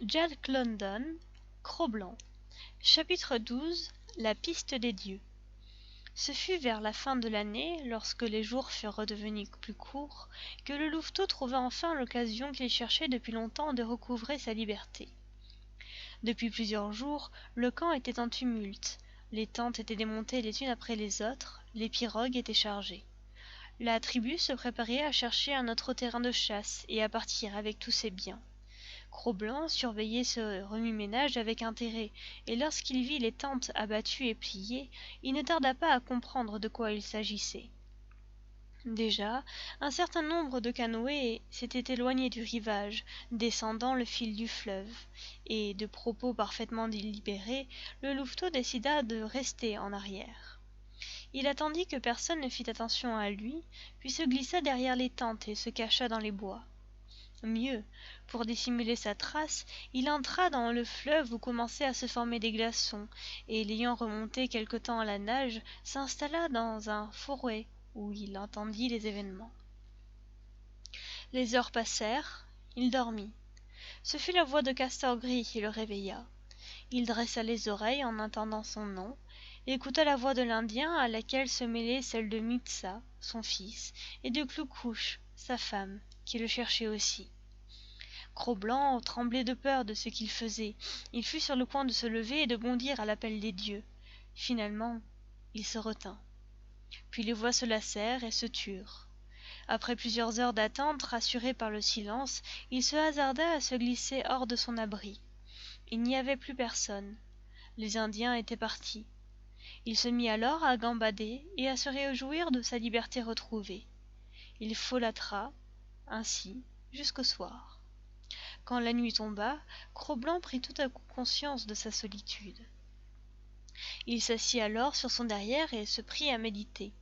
Jack London, Cro-Blanc. Chapitre 12. La piste des dieux. Ce fut vers la fin de l'année, lorsque les jours furent redevenus plus courts, que le louveteau trouva enfin l'occasion qu'il cherchait depuis longtemps de recouvrer sa liberté. Depuis plusieurs jours, le camp était en tumulte. Les tentes étaient démontées les unes après les autres, les pirogues étaient chargées. La tribu se préparait à chercher un autre terrain de chasse et à partir avec tous ses biens. Cro-Blanc surveillait ce remue-ménage avec intérêt, et lorsqu'il vit les tentes abattues et pliées, il ne tarda pas à comprendre de quoi il s'agissait. Déjà, un certain nombre de canoës s'étaient éloignés du rivage, descendant le fil du fleuve, et, de propos parfaitement délibérés, le louveteau décida de rester en arrière. Il attendit que personne ne fît attention à lui, puis se glissa derrière les tentes et se cacha dans les bois. Mieux, pour dissimuler sa trace, il entra dans le fleuve où commençaient à se former des glaçons, et l'ayant remonté quelque temps à la nage, s'installa dans un fourré où il entendit les événements. Les heures passèrent, il dormit. Ce fut la voix de Castor-Gris qui le réveilla. Il dressa les oreilles en entendant son nom, écouta la voix de l'Indien à laquelle se mêlait celle de Mit-Sa, son fils, et de Clou-Couche, sa femme, qui le cherchait aussi. Cro-Blanc tremblait de peur de ce qu'il faisait. Il fut sur le point de se lever et de bondir à l'appel des dieux. Finalement, il se retint. Puis les voix se lassèrent et se turent. Après plusieurs heures d'attente, rassuré par le silence, il se hasarda à se glisser hors de son abri. Il n'y avait plus personne. Les Indiens étaient partis. Il se mit alors à gambader et à se réjouir de sa liberté retrouvée. Il folâtra, ainsi, jusqu'au soir. Quand la nuit tomba, Cro-Blanc prit tout à coup conscience de sa solitude. Il s'assit alors sur son derrière et se prit à méditer.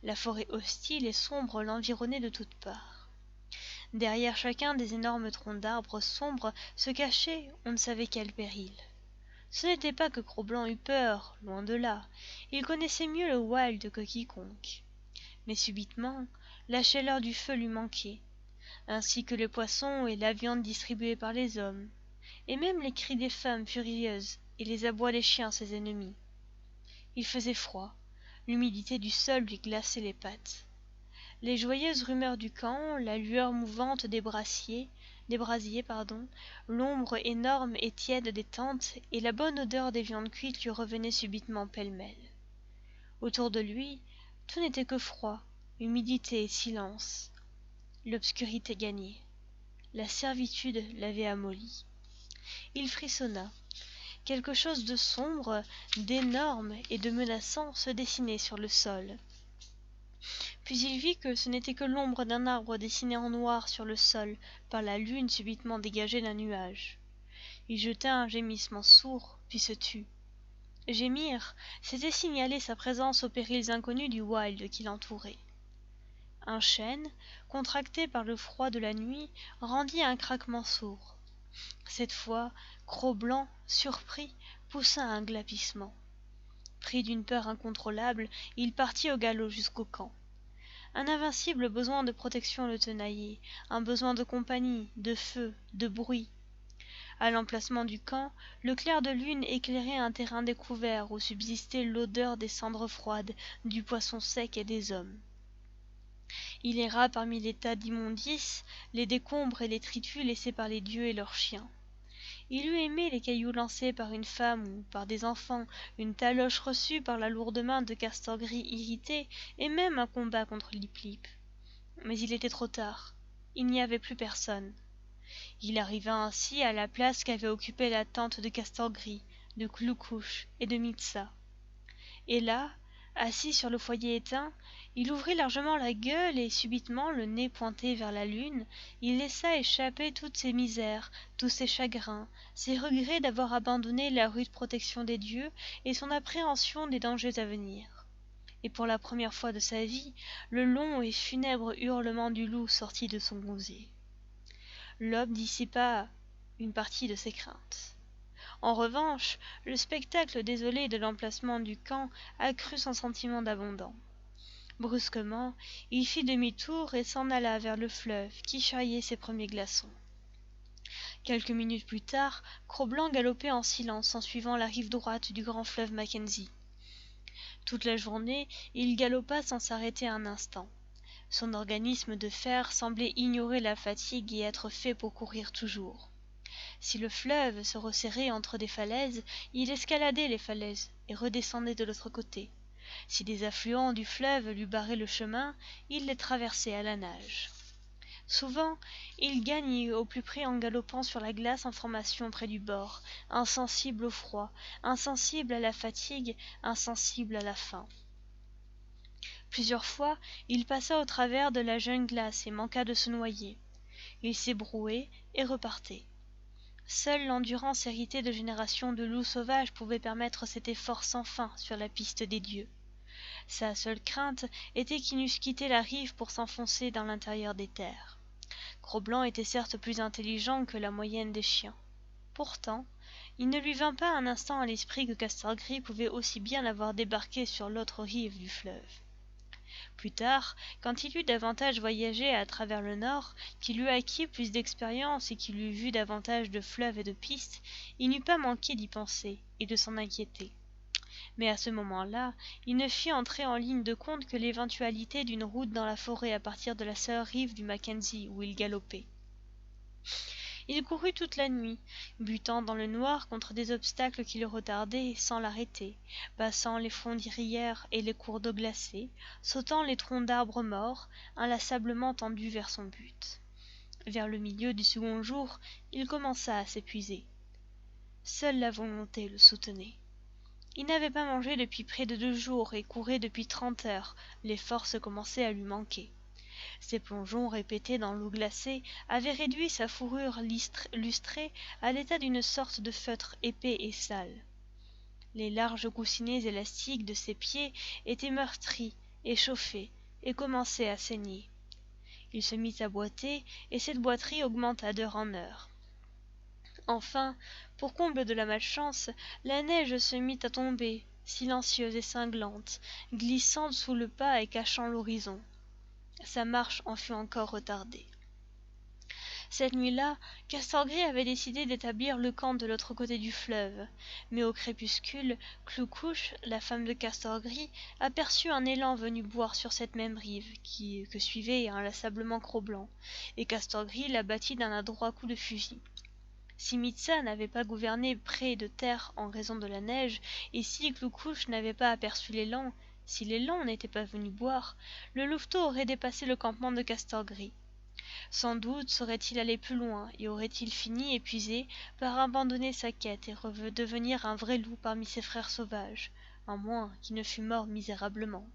La forêt hostile et sombre l'environnait de toutes parts. Derrière chacun des énormes troncs d'arbres sombres se cachait on ne savait quel péril. Ce n'était pas que Cro-Blanc eût peur, loin de là. Il connaissait mieux le wild que quiconque. Mais subitement, la chaleur du feu lui manquait, ainsi que les poissons et la viande distribués par les hommes, et même les cris des femmes furieuses et les abois des chiens ses ennemis. Il faisait froid, l'humidité du sol lui glaçait les pattes. Les joyeuses rumeurs du camp, la lueur mouvante des brasiers, l'ombre énorme et tiède des tentes et la bonne odeur des viandes cuites lui revenaient subitement pêle-mêle. Autour de lui, tout n'était que froid, humidité et silence. L'obscurité gagnait. La servitude l'avait amolli. Il frissonna. Quelque chose de sombre, d'énorme et de menaçant se dessinait sur le sol. Puis il vit que ce n'était que l'ombre d'un arbre dessiné en noir sur le sol par la lune subitement dégagée d'un nuage. Il jeta un gémissement sourd, puis se tut. Gémir, c'était signaler sa présence aux périls inconnus du wild qui l'entourait. Un chêne, contracté par le froid de la nuit, rendit un craquement sourd. Cette fois, Cro-Blanc, surpris, poussa un glapissement. Pris d'une peur incontrôlable, il partit au galop jusqu'au camp. Un invincible besoin de protection le tenaillait, un besoin de compagnie, de feu, de bruit. À l'emplacement du camp, le clair de lune éclairait un terrain découvert où subsistait l'odeur des cendres froides, du poisson sec et des hommes. Il erra parmi les tas d'immondices, les décombres et les détritus laissés par les dieux et leurs chiens. Il eût aimé les cailloux lancés par une femme ou par des enfants, une taloche reçue par la lourde main de Castor-Gris irrité, et même un combat contre Lip-Lip. Mais il était trop tard. Il n'y avait plus personne. Il arriva ainsi à la place qu'avait occupée la tente de Castor-Gris, de Clou-Couche et de Mit-Sa. Et là, assis sur le foyer éteint, il ouvrit largement la gueule et subitement, le nez pointé vers la lune, il laissa échapper toutes ses misères, tous ses chagrins, ses regrets d'avoir abandonné la rude protection des dieux et son appréhension des dangers à venir. Et pour la première fois de sa vie, le long et funèbre hurlement du loup sortit de son gosier. L'aube dissipa une partie de ses craintes. En revanche, le spectacle désolé de l'emplacement du camp accrut son sentiment d'abandon. Brusquement, il fit demi-tour et s'en alla vers le fleuve qui charriait ses premiers glaçons. Quelques minutes plus tard, Cro-Blanc galopait en silence en suivant la rive droite du grand fleuve Mackenzie. Toute la journée, il galopa sans s'arrêter un instant. Son organisme de fer semblait ignorer la fatigue et être fait pour courir toujours. Si le fleuve se resserrait entre des falaises, il escaladait les falaises et redescendait de l'autre côté. Si des affluents du fleuve lui barraient le chemin, il les traversait à la nage. Souvent, il gagnait au plus près en galopant sur la glace en formation près du bord, insensible au froid, insensible à la fatigue, insensible à la faim. Plusieurs fois, il passa au travers de la jeune glace et manqua de se noyer. Il s'ébrouait et repartait. Seule l'endurance héritée de générations de loups sauvages pouvait permettre cet effort sans fin sur la piste des dieux. Sa seule crainte était qu'ils n'eussent quitté la rive pour s'enfoncer dans l'intérieur des terres. Cro-Blanc était certes plus intelligent que la moyenne des chiens. Pourtant, il ne lui vint pas un instant à l'esprit que Castor-Gris pouvait aussi bien avoir débarqué sur l'autre rive du fleuve. Plus tard, quand il eut davantage voyagé à travers le nord, qu'il eut acquis plus d'expérience et qu'il eut vu davantage de fleuves et de pistes, il n'eut pas manqué d'y penser et de s'en inquiéter. Mais à ce moment-là, il ne fit entrer en ligne de compte que l'éventualité d'une route dans la forêt à partir de la seule rive du Mackenzie où il galopait. Il courut toute la nuit, butant dans le noir contre des obstacles qui le retardaient sans l'arrêter, passant les fondrières et les cours d'eau glacée, sautant les troncs d'arbres morts, inlassablement tendus vers son but. Vers le milieu du second jour, il commença à s'épuiser. Seule la volonté le soutenait. Il n'avait pas mangé depuis près de 2 jours et courait depuis 30 heures, les forces commençaient à lui manquer. Ses plongeons répétés dans l'eau glacée avaient réduit sa fourrure lustrée à l'état d'une sorte de feutre épais et sale. Les larges coussinets élastiques de ses pieds étaient meurtris, échauffés, et commençaient à saigner. Il se mit à boiter, et cette boiterie augmenta d'heure en heure. Enfin, pour comble de la malchance, la neige se mit à tomber, silencieuse et cinglante, glissante sous le pas et cachant l'horizon. Sa marche en fut encore retardée. Cette nuit-là, Castor-Gris avait décidé d'établir le camp de l'autre côté du fleuve, mais au crépuscule, Clou-Couche, la femme de Castor-Gris, aperçut un élan venu boire sur cette même rive, que suivait inlassablement Cro-Blanc, et Castor-Gris l'abattit d'un adroit coup de fusil. Si Mitsa n'avait pas gouverné près de terre en raison de la neige, et si Clou-Couche n'avait pas aperçu l'élan, si l'élan n'était pas venu boire, le louveteau aurait dépassé le campement de Castor-Gris. Sans doute serait-il allé plus loin et aurait-il fini, épuisé, par abandonner sa quête et redevenir un vrai loup parmi ses frères sauvages, à moins qu'il ne fût mort misérablement.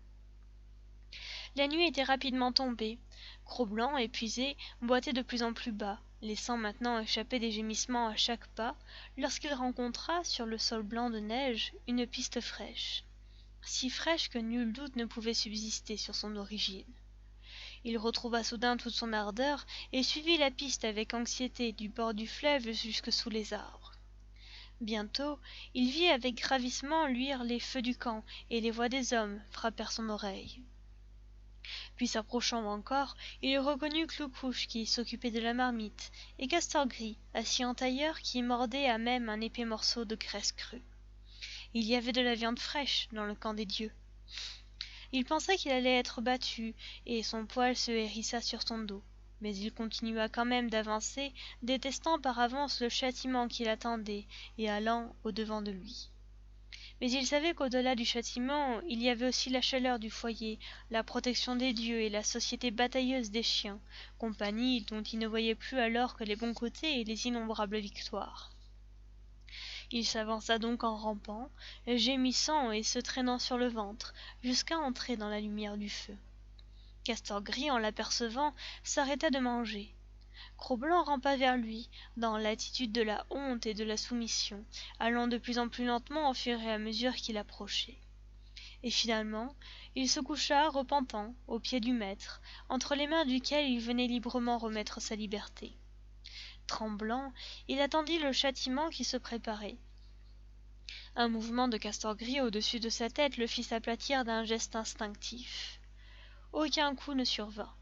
La nuit était rapidement tombée. Cro-Blanc, épuisé, boitait de plus en plus bas, laissant maintenant échapper des gémissements à chaque pas, lorsqu'il rencontra, sur le sol blanc de neige, une piste fraîche. Si fraîche que nul doute ne pouvait subsister sur son origine. Il retrouva soudain toute son ardeur et suivit la piste avec anxiété du bord du fleuve jusque sous les arbres. Bientôt, il vit avec ravissement luire les feux du camp et les voix des hommes frappèrent son oreille. Puis s'approchant encore, il reconnut Clou-Couche qui s'occupait de la marmite, et Castor-Gris, assis en tailleur qui mordait à même un épais morceau de graisse crue. Il y avait de la viande fraîche dans le camp des dieux. Il pensa qu'il allait être battu, et son poil se hérissa sur son dos. Mais il continua quand même d'avancer, détestant par avance le châtiment qui l'attendait, et allant au-devant de lui. Mais il savait qu'au-delà du châtiment, il y avait aussi la chaleur du foyer, la protection des dieux et la société batailleuse des chiens, compagnie dont il ne voyait plus alors que les bons côtés et les innombrables victoires. Il s'avança donc en rampant, gémissant et se traînant sur le ventre, jusqu'à entrer dans la lumière du feu. Castor-Gris, en l'apercevant, s'arrêta de manger. Cro-Blanc rampa vers lui, dans l'attitude de la honte et de la soumission, allant de plus en plus lentement au fur et à mesure qu'il approchait. Et finalement, il se coucha, repentant, aux pieds du maître, entre les mains duquel il venait librement remettre sa liberté. Tremblant, il attendit le châtiment qui se préparait. Un mouvement de Castor-Gris au-dessus de sa tête le fit s'aplatir d'un geste instinctif. Aucun coup ne survint.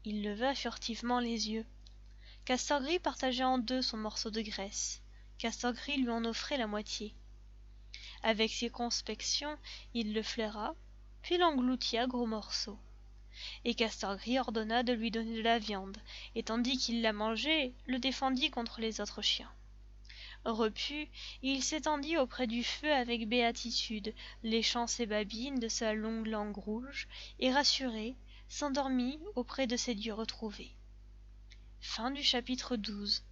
Il leva furtivement les yeux. Castor-Gris partageait en deux son morceau de graisse. Castor-Gris lui en offrait la moitié. Avec circonspection, il le flaira, puis l'engloutit à gros morceaux. Et Castor-Gris ordonna de lui donner de la viande, et tandis qu'il la mangeait, le défendit contre les autres chiens. Repu, il s'étendit auprès du feu avec béatitude, léchant ses babines de sa longue langue rouge, et rassuré, s'endormit auprès de ses dieux retrouvés. Fin du chapitre 12.